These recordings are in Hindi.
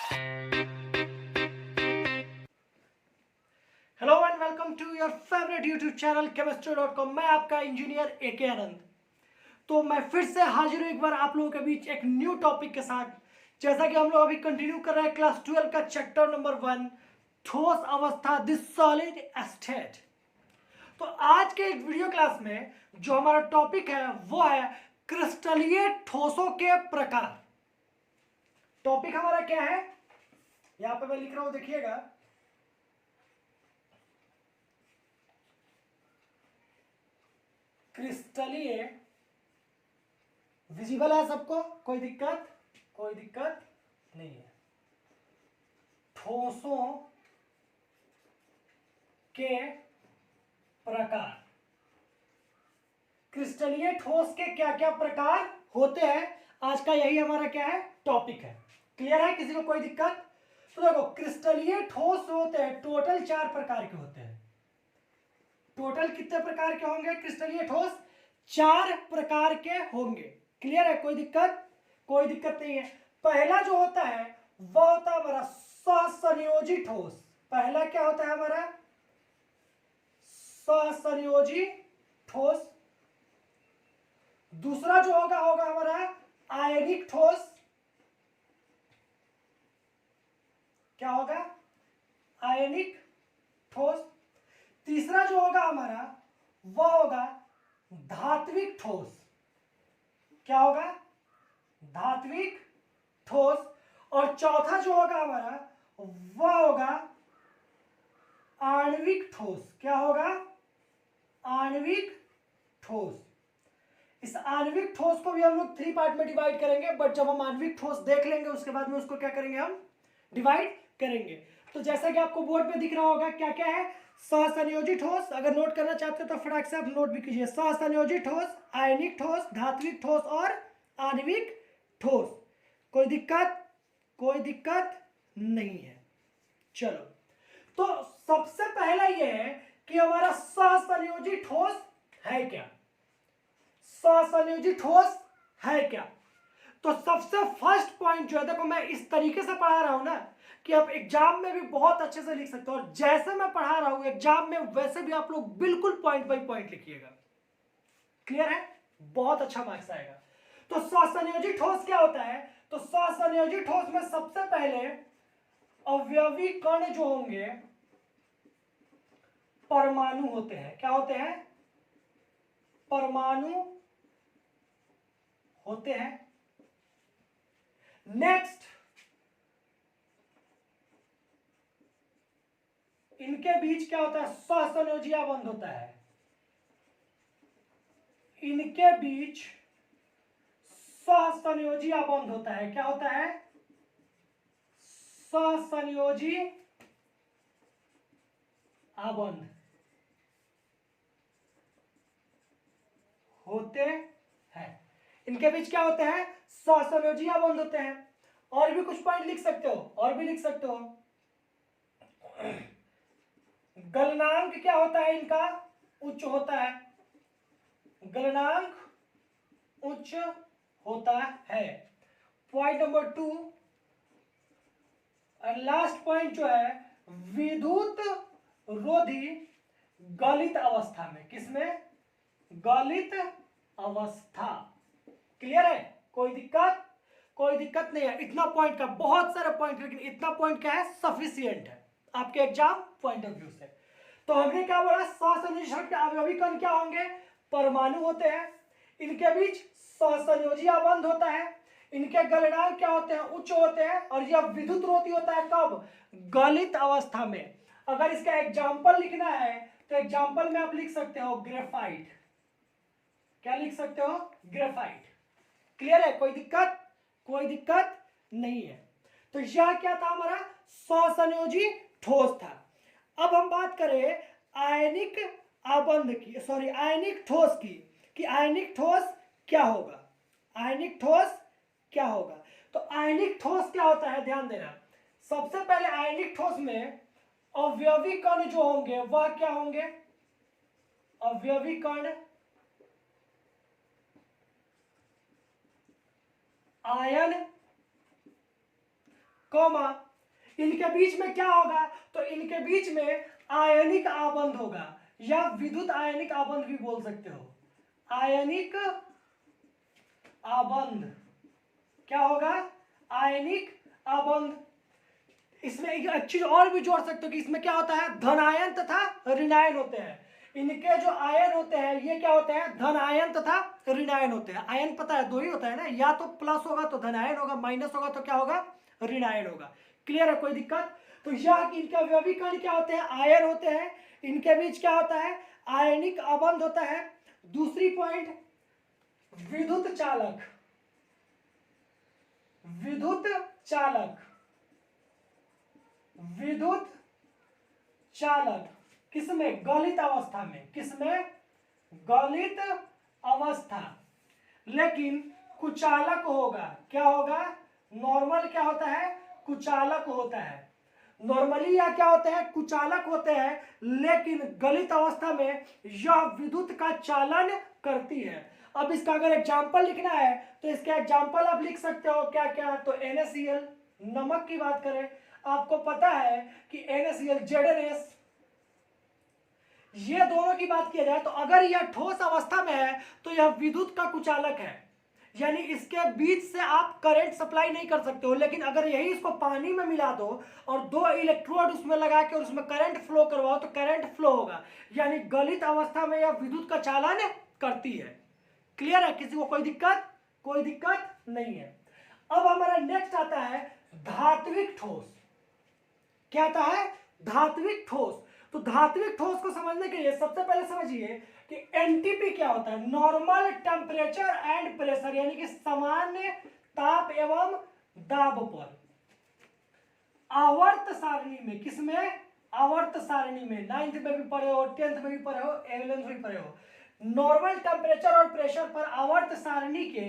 Hello and welcome to your favourite YouTube channel chemistry.com। मैं आपका इंजीनियर AK आनंद। तो मैं फिर से हाजिर हूँ एक बार आप लोगों के बीच एक न्यू टॉपिक के साथ। जैसा कि हम लोग अभी कंटिन्यू कर रहे हैं क्लास 12 का चैप्टर नंबर 1, ठोस अवस्था द सॉलिड स्टेट। तो आज के इस वीडियो क्लास में जो हमारा टॉपिक है वो है क्रिस्टलीय ठोसों के प्रकार। टॉपिक हमारा क्या है, यहां पे मैं लिख रहा हूं, देखिएगा। क्रिस्टलीय, विजिबल है सबको, कोई दिक्कत नहीं है। ठोसों के प्रकार, क्रिस्टलीय ठोस के क्या क्या प्रकार होते हैं, आज का यही हमारा क्या है, टॉपिक है। क्लियर है, किसी को कोई दिक्कत? तो देखो, क्रिस्टलीय ठोस होते हैं टोटल 4 प्रकार के होते हैं। टोटल कितने प्रकार के होंगे क्रिस्टलीय ठोस? 4 प्रकार के होंगे। क्लियर है, कोई दिक्कत नहीं है। पहला जो होता है वह होता है हमारा सहसंयोजी ठोस। पहला क्या होता है हमारा? सहसंयोजी ठोस। दूसरा जो होगा हमारा आयनिक ठोस। क्या होगा? आयनिक ठोस। तीसरा जो होगा हमारा वह होगा धात्विक ठोस। क्या होगा? धात्विक ठोस। और चौथा जो होगा हमारा वह होगा आणविक ठोस। क्या होगा? आणविक ठोस। इस आणविक ठोस को भी हम लोग 3 पार्ट में डिवाइड करेंगे, बट जब हम आणविक ठोस देख लेंगे उसके बाद में उसको क्या करेंगे, हम डिवाइड करेंगे। तो जैसा कि आपको बोर्ड पे दिख रहा होगा क्या क्या है, सहसंयोजी ठोस। अगर नोट करना चाहते हो तो फटाक से आप नोट भी कीजिए। सहसंयोजी ठोस, आयनिक ठोस, धात्विक ठोस और आणविक ठोस। कोई दिक्कत नहीं है। चलो, तो सबसे पहला यह है कि हमारा सहसंयोजी ठोस है क्या। सहसंयोजी ठोस है क्या? तो सबसे फर्स्ट पॉइंट जो है, देखो मैं इस तरीके से पढ़ा रहा हूं ना कि आप एग्जाम में भी बहुत अच्छे से लिख सकते हो, और जैसे मैं पढ़ा रहा हूं एग्जाम में वैसे भी आप लोग बिल्कुल पॉइंट बाय पॉइंट लिखिएगा। क्लियर है? बहुत अच्छा मार्क्स आएगा। तो सहसंयोजी ठोस क्या होता है? तो सहसंयोजी ठोस में सबसे पहले अवयवी कण जो होंगे परमाणु होते हैं। क्या होते हैं? परमाणु होते हैं। नेक्स्ट, इनके बीच क्या होता है? सहसंयोजी बंध होता है। इनके बीच सहसंयोजी बंध होता है। क्या होता है? सहसंयोजी आबंध होते हैं। इनके बीच क्या होते हैं? सहसंयोजी आबंध होते हैं। और भी कुछ पॉइंट लिख सकते हो, गलनांक क्या होता है इनका? उच्च होता है। गलनांक उच्च होता है। पॉइंट नंबर 2, और लास्ट पॉइंट जो है, विद्युत रोधी गलित अवस्था में। किसमें? गलित अवस्था। क्लियर है? कोई दिक्कत नहीं है। इतना पॉइंट का, बहुत सारे पॉइंट, लेकिन इतना पॉइंट क्या है, सफिशिएंट है आपके एग्जाम पॉइंट ऑफ व्यू से। तो हमने क्या बोला, सहसंयोजी के अवयवी कण क्या होंगे? परमाणु होते हैं। इनके बीच सहसंयोजी बंध होता है। इनके गलनांक क्या होते हैं? उच्च होते हैं। और यह विद्युत रोधी होता है कब? गलित अवस्था में। अगर इसका एग्जाम्पल लिखना है तो एग्जाम्पल में आप लिख सकते हो ग्रेफाइट। क्या लिख सकते हो? ग्रेफाइट। क्लियर है? कोई दिक्कत नहीं है। तो यह क्या था हमारा? सहसंयोजी ठोस था। अब हम बात करें आयनिक आबंध की, सॉरी आयनिक ठोस की, कि आयनिक ठोस क्या होगा। तो आयनिक ठोस क्या होता है, ध्यान देना। सबसे पहले आयनिक ठोस में अवयवी कण जो होंगे वह क्या होंगे? अवयवी कण आयन कॉमा, इनके बीच में क्या होगा, तो इनके बीच में आयनिक आबंध होगा या विद्युत आयनिक आबंध भी बोल सकते हो। आयनिक आबंध क्या होगा, आयनिक आबंध। इसमें एक चीज और भी जोड़ सकते हो कि इसमें क्या होता है, धन आयन तथा ऋण आयन होते हैं। इनके जो आयन होते हैं ये क्या होते हैं, धन आयन तथा ऋण आयन होते हैं। आयन पता है दो ही होता है ना, या तो प्लस होगा तो धन आयन होगा, माइनस होगा तो क्या होगा, ऋण आयन होगा। क्लियर है, कोई दिक्कत। तो यह कि इनका व्यवीकरण क्या होते हैं, आयन होते हैं, इनके बीच क्या होता है, आयनिक आबंध होता है। दूसरी पॉइंट, विद्युत चालक, विद्युत चालक, विद्युत चालक किसमें, गलित अवस्था में, किसमें, गलित अवस्था। लेकिन कुचालक होगा, क्या होगा, नॉर्मल क्या होता है, कुचालक होता है। नॉर्मली या क्या होते हैं, कुचालक होते हैं, लेकिन गलित अवस्था में यह विद्युत का चालन करती है। अब इसका अगर एग्जाम्पल लिखना है तो इसका एग्जाम्पल आप लिख सकते हो क्या क्या, तो NaCl, नमक की बात करें, आपको पता है कि NaCl, ZnS, ये दोनों की बात किया जाए तो अगर यह ठोस अवस्था में है तो यह विद्युत का कुचालक है, यानी इसके बीच से आप करंट सप्लाई नहीं कर सकते हो। लेकिन अगर यही इसको पानी में मिला दो और 2 इलेक्ट्रोड उसमें लगा के और उसमें करंट फ्लो करवाओ तो करंट फ्लो होगा, यानी गलित अवस्था में यह विद्युत का चालन करती है। क्लियर है, किसी को कोई दिक्कत, कोई दिक्कत नहीं है। अब हमारा नेक्स्ट आता है धात्विक ठोस। क्या आता है, धात्विक ठोस। तो धात्विक ठोस को समझने के लिए सबसे पहले समझिए कि एनटीपी क्या होता है, नॉर्मल टेम्परेचर एंड प्रेशर, यानी कि सामान्य ताप एवं दाब पर। आवर्त सारणी में, किसमें, आवर्त सारणी में, 9th में भी पढ़े हो, 10th में भी पढ़े हो, 11th में भी पढ़े हो, नॉर्मल टेम्परेचर और प्रेशर पर आवर्त सारणी के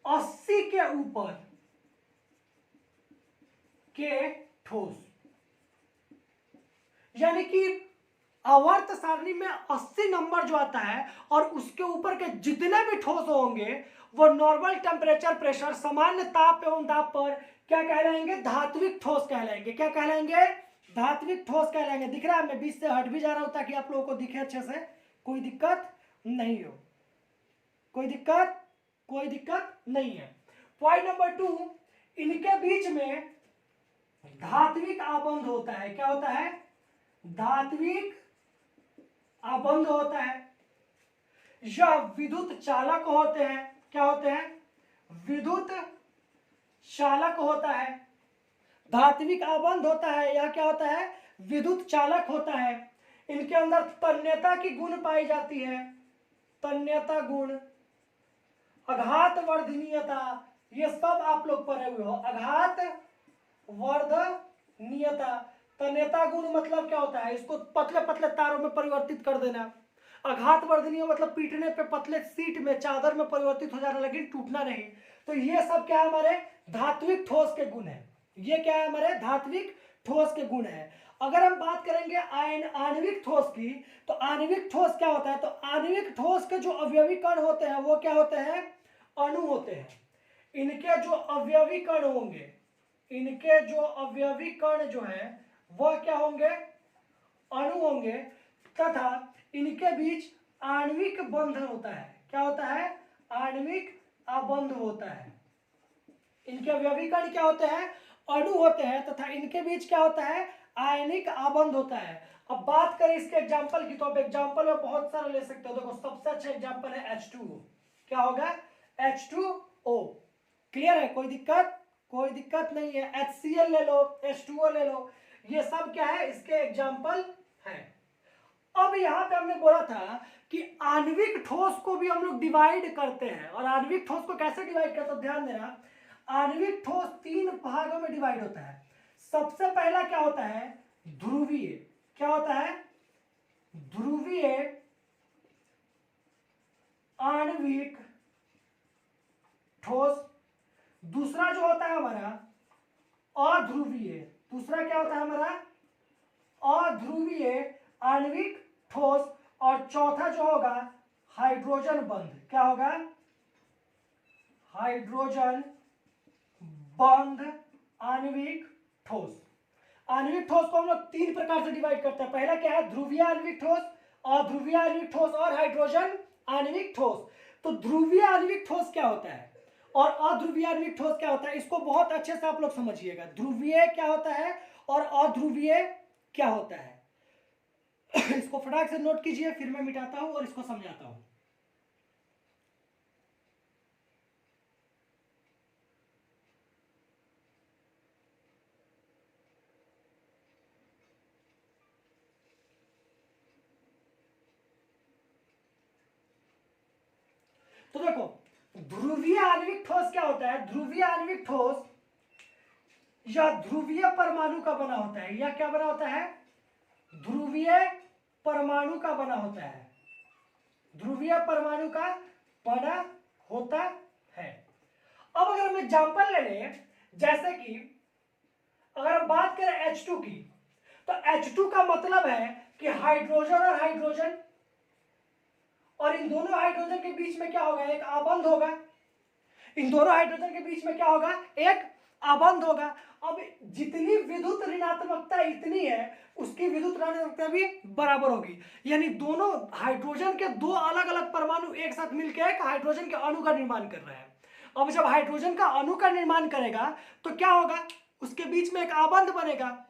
80 के ऊपर के ठोस, यानी कि आवर्त सारणी में 80 नंबर जो आता है और उसके ऊपर के जितने भी ठोस होंगे वो नॉर्मल टेम्परेचर, प्रेशर, सामान्य ताप एवं दाब पर क्या कहलाएंगे, धात्विक ठोस कहलाएंगे। क्या कहलाएंगे, धात्विक ठोस कहलाएंगे। दिख रहा है, मैं बीच से हट भी जा रहा हूं ताकि आप लोगों को दिखे अच्छे से, कोई दिक्कत नहीं हो, कोई दिक्कत, कोई दिक्कत नहीं है। पॉइंट नंबर 2, इनके बीच में धात्विक आबंध होता है। क्या होता है, धात्विक आबंध होता है। यह विद्युत चालक होते हैं। क्या होते हैं, विद्युत चालक होता है। धात्विक आबंध होता है या क्या होता है, विद्युत चालक होता है। इनके अंदर तन्यता की गुण पाई जाती है, तन्यता गुण, आघात वर्धनीयता, ये सब आप लोग पढ़े हुए हो। आघात वर्धनीयता, तन्यता गुण मतलब क्या होता है, इसको पतले पतले तारों में परिवर्तित कर देना। आघात वर्धनीय मतलब पीटने पे पतले सीट में, चादर में परिवर्तित हो जाना, लेकिन टूटना नहीं। तो ये सब क्या है, हमारे धात्विक ठोस के गुण है। ये क्या है, हमारे धात्विक ठोस के गुण है। अगर हम बात करेंगे आणविक ठोस की, तो आणविक ठोस क्या होता है, तो आणविक ठोस के जो अवयवी कण होते हैं वो क्या होते हैं, अणु होते हैं। इनके जो अवयवी कण होंगे, इनके जो अवयवी कण जो है वह क्या होंगे, अणु होंगे, तथा इनके बीच आणविक बंधन होता है। क्या होता है, आणविक आबंध होता है। इनके अवयवी कण क्या होते हैं, अणु होते हैं, तथा इनके बीच क्या होता है, आयनिक आबंध होता है। अब बात करें इसके एग्जाम्पल की, तो अब एग्जाम्पल में बहुत सारा ले सकते हो। देखो सबसे अच्छा एग्जाम्पल है H2O। क्या होगा, H2O। क्लियर है, कोई दिक्कत, कोई दिक्कत नहीं है। HCl ले लो, H2O ले लो, ये सब क्या है, इसके एग्जाम्पल है। अब यहां पे हमने बोला था कि आणविक ठोस को भी हम लोग डिवाइड करते हैं, और आणविक ठोस को कैसे डिवाइड करते हैं, ध्यान देना। आणविक ठोस 3 भागों में डिवाइड होता है। सबसे पहला क्या होता है, ध्रुवीय। क्या होता है, ध्रुवीय आणविक ठोस। दूसरा जो होता है हमारा अध्रुवीय, दूसरा क्या होता है हमारा, अध्रुवीय आणविक ठोस। और चौथा जो होगा हाइड्रोजन बंध। क्या होगा, हाइड्रोजन बंध आणविक ठोस। आणविक ठोस को हम लोग तीन प्रकार से डिवाइड करते हैं। पहला क्या है, ध्रुवीय आणविक ठोस, अध्रुवीय आणविक ठोस और हाइड्रोजन आणविक ठोस। तो ध्रुवीय आणविक ठोस क्या होता है और अध्रुवीय आणविक ठोस क्या होता है, इसको बहुत अच्छे से आप लोग समझिएगा। ध्रुवीय क्या होता है और अध्रुवीय क्या होता है इसको फटाक से नोट कीजिए, फिर मैं मिटाता हूं और इसको समझाता हूं। तो देखो, ध्रुवीय आणविक ठोस क्या होता है, ध्रुवीय आणविक ठोस या ध्रुवीय परमाणु का बना होता है। या क्या बना होता है, ध्रुवीय परमाणु का बना होता है, ध्रुवीय परमाणु का बना होता है। अब अगर हम एग्जांपल ले लें, जैसे कि अगर हम बात करें H2 की, तो H2 का मतलब है कि हाइड्रोजन और हाइड्रोजन, और इन दोनों हाइड्रोजन के बीच में क्या होगा, एक आबंध होगा। इन दोनों हाइड्रोजन के बीच में क्या होगा, एक आबंध होगा। अब जितनी विद्युत ऋणात्मकता इतनी है, उसकी विद्युत ऋणात्मकता भी बराबर होगी। यानी दोनों हाइड्रोजन के दो अलग अलग परमाणु एक साथ मिलकर एक हाइड्रोजन के अणु का निर्माण कर रहे हैं। अब जब हाइड्रोजन का अणु का निर्माण करेगा तो क्या होगा, उसके बीच में एक आबंध बनेगा।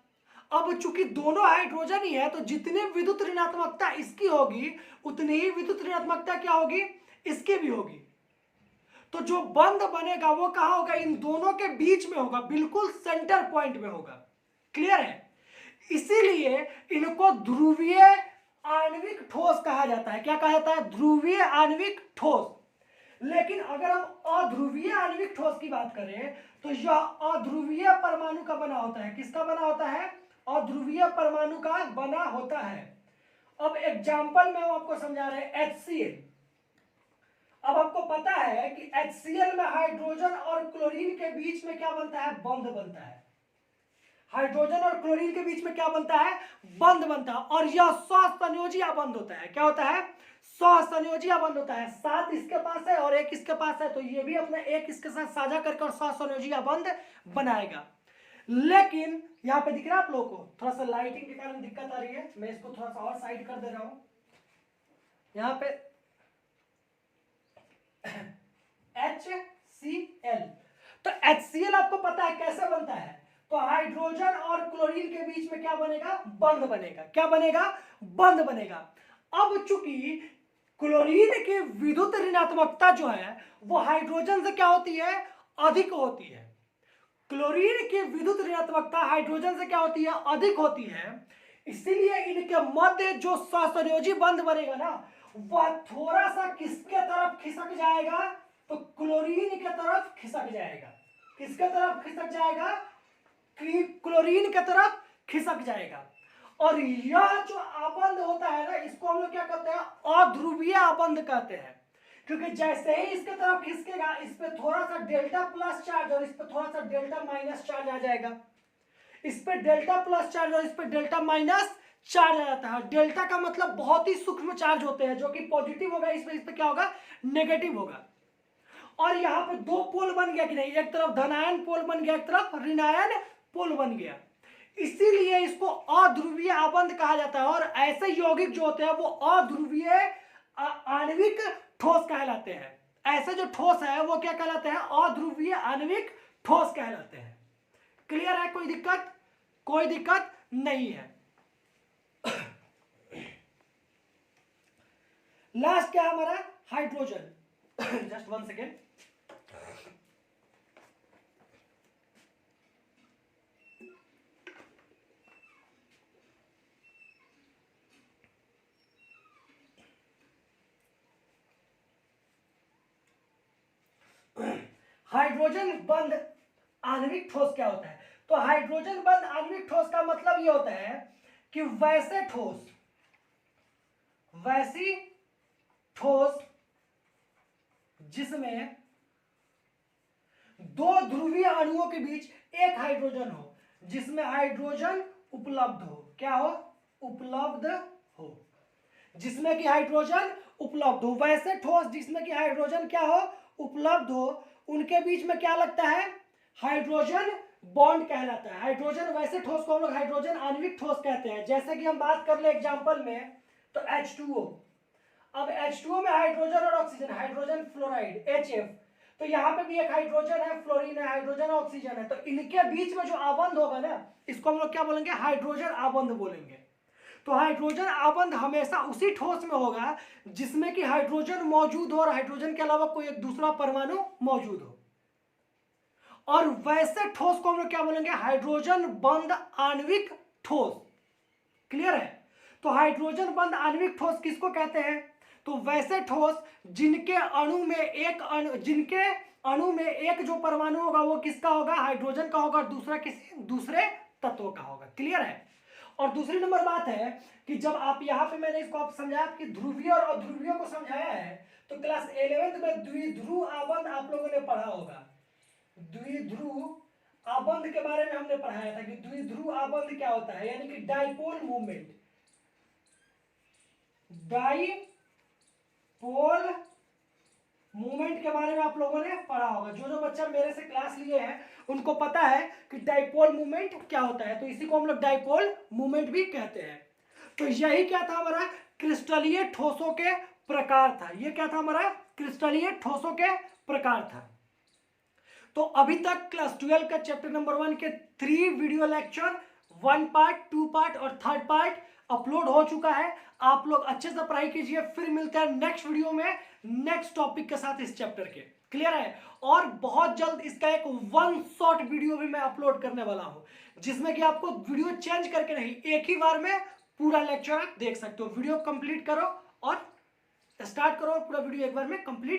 अब चूंकि दोनों हाइड्रोजन ही है, तो जितनी विद्युत ऋणात्मकता इसकी होगी, उतनी ही विद्युत ऋणात्मकता क्या होगी, इसकी भी होगी। तो जो बंध बनेगा वो कहां होगा, इन दोनों के बीच में होगा, बिल्कुल सेंटर पॉइंट में होगा। क्लियर है? इसीलिए इनको ध्रुवीय आणविक ठोस कहा जाता है। क्या कहा जाता है, ध्रुवीय आणविक ठोस। लेकिन अगर हम अध्रुवीय आणविक ठोस की बात करें, तो यह अध्रुवीय परमाणु का बना होता है। किसका बना होता है, अध्रुवीय परमाणु का बना होता है। अब एग्जाम्पल में हम आपको समझा रहे हैं, HCl। अब आपको पता है कि HCl में हाइड्रोजन और क्लोरीन के बीच में क्या बनता है, बंध बनता है। हाइड्रोजन और क्लोरीन के बीच में क्या बनता है, बंध बनता है। और यह सहसंयोजी बंध होता है। क्या होता है, सहसंयोजी बंध होता है। 7 इसके पास है और 1 इसके पास है, तो ये भी अपना 1 इसके साथ साझा करके और सहसंयोजी बंध बनाएगा। लेकिन यहाँ पे दिख रहा है आप लोगों को, थोड़ा सा लाइटिंग के कारण दिक्कत आ रही है, मैं इसको थोड़ा सा और साइड कर दे रहा हूं। यहाँ पे HCl, तो HCl आपको पता है कैसे बनता है, तो हाइड्रोजन और क्लोरीन के बीच में क्या बनेगा, बंध बनेगा। क्या बनेगा, बंध बनेगा। अब चूंकि क्लोरीन की विद्युत ऋणात्मकता जो है वो हाइड्रोजन से क्या होती है, अधिक होती है। क्लोरीन की विद्युत ऋणात्मकता हाइड्रोजन से क्या होती है, अधिक होती है। इसीलिए इनके मध्य जो सहसंयोजी बंध बनेगा ना, वह थोड़ा सा किसके तरफ खिसक जाएगा, तो क्लोरीन के तरफ खिसक जाएगा। किसके तरफ खिसक जाएगा, क्लोरीन के तरफ खिसक जाएगा। और यह जो आबंध होता है ना, इसको हम लोग क्या कहते हैं, अध्रुवीय आबंध कहते हैं। क्योंकि जैसे ही इसके तरफ खिसकेगा, इस पे थोड़ा सा डेल्टा प्लस चार्ज और इस पे थोड़ा सा डेल्टा माइनस चार्ज आ जाएगा। इस पे डेल्टा प्लस चार्ज और इस पे डेल्टा माइनस चार्ज आ जाता है। डेल्टा का मतलब बहुत ही सूक्ष्म चार्ज होते हैं, जो कि पॉजिटिव होगा, इस पे क्या होगा, नेगेटिव होगा। और यहाँ पे दो पोल बन गया कि नहीं, एक तरफ धनायन पोल बन गया, एक तरफ ऋणायन पोल बन गया। इसीलिए इसको अध्रुवीय आबंध कहा जाता है। और ऐसे यौगिक जो होते हैं वो अध्रुवीय आणविक ठोस कहलाते हैं। ऐसे जो ठोस है वो क्या कहलाते हैं, अध्रुवीय आणविक ठोस कहलाते हैं। क्लियर है? कोई दिक्कत, कोई दिक्कत नहीं है। लास्ट क्या है हमारा, हाइड्रोजन। Just 1 second. हाइड्रोजन बंध आणविक ठोस क्या होता है, तो हाइड्रोजन बंध आणविक ठोस का मतलब ये होता है कि वैसे ठोस, वैसी ठोस जिसमें दो ध्रुवीय अणुओं के बीच एक हाइड्रोजन हो, जिसमें हाइड्रोजन उपलब्ध हो। क्या हो, उपलब्ध हो, जिसमें कि हाइड्रोजन उपलब्ध हो। वैसे ठोस जिसमें कि हाइड्रोजन क्या हो, उपलब्ध हो, उनके बीच में क्या लगता है, हाइड्रोजन बॉन्ड कहलाता है। हाइड्रोजन वैसे ठोस को हम लोग हाइड्रोजन आणविक ठोस कहते हैं। जैसे कि हम बात कर ले एग्जांपल में तो H2O, अब H2O में हाइड्रोजन और ऑक्सीजन, हाइड्रोजन फ्लोराइड HF, तो यहाँ पे भी एक हाइड्रोजन है, फ्लोरीन है, हाइड्रोजन ऑक्सीजन है, तो इनके बीच में जो आबंध होगा ना, इसको हम लोग क्या बोलेंगे, हाइड्रोजन आबंध बोलेंगे। तो हाइड्रोजन आबंध हमेशा उसी ठोस में होगा जिसमें कि हाइड्रोजन मौजूद हो और हाइड्रोजन के अलावा कोई एक दूसरा परमाणु मौजूद हो। और वैसे ठोस को हम लोग क्या बोलेंगे, हाइड्रोजन बंध आणविक ठोस। क्लियर है? तो हाइड्रोजन बंध आणविक ठोस किसको कहते हैं, तो वैसे ठोस जिनके अणु में एक जो परमाणु होगा वो किसका होगा, हाइड्रोजन का होगा, और दूसरा किसी दूसरे तत्व का होगा। क्लियर है? और दूसरी नंबर बात है कि जब आप यहाँ पे मैंने इसको आप समझाया कि ध्रुवीय और अध्रुवीय को समझाया है, तो क्लास 11th में द्विध्रुव आबंध आप लोगों ने पढ़ा होगा। द्विध्रुव आबंध के बारे में हमने पढ़ाया था कि द्विध्रुव आबंध क्या होता है, यानी कि डाइपोल मूवमेंट, डाइपोल मूवमेंट के बारे में आप लोगों ने पढ़ा होगा। जो बच्चा मेरे से क्लास लिए हैं उनको पता है कि डाइपोल मूवमेंट क्या होता है, तो इसी को हम लोग डाइपोल मूवमेंट भी कहते हैं। तो यही क्या था हमारा, क्रिस्टलीय ठोसों के प्रकार था। ये क्या था हमारा, क्रिस्टलीय ठोसों के प्रकार था। तो अभी तक क्लास 12 का चैप्टर नंबर 1 के 3 वीडियो लेक्चर, 1 पार्ट, 2 पार्ट और 3rd पार्ट अपलोड हो चुका है। आप लोग अच्छे से पढ़ाई कीजिए। फिर मिलते हैं नेक्स्ट वीडियो में नेक्स्ट टॉपिक के साथ इस चैप्टर के। क्लियर है? और बहुत जल्द इसका एक 1 शॉर्ट वीडियो भी मैं अपलोड करने वाला हूं, जिसमें कि आपको वीडियो चेंज करके नहीं, एक ही बार में पूरा लेक्चर आप देख सकते हो। वीडियो कंप्लीट करो और स्टार्ट करो और पूरा वीडियो एक बार में कंप्लीट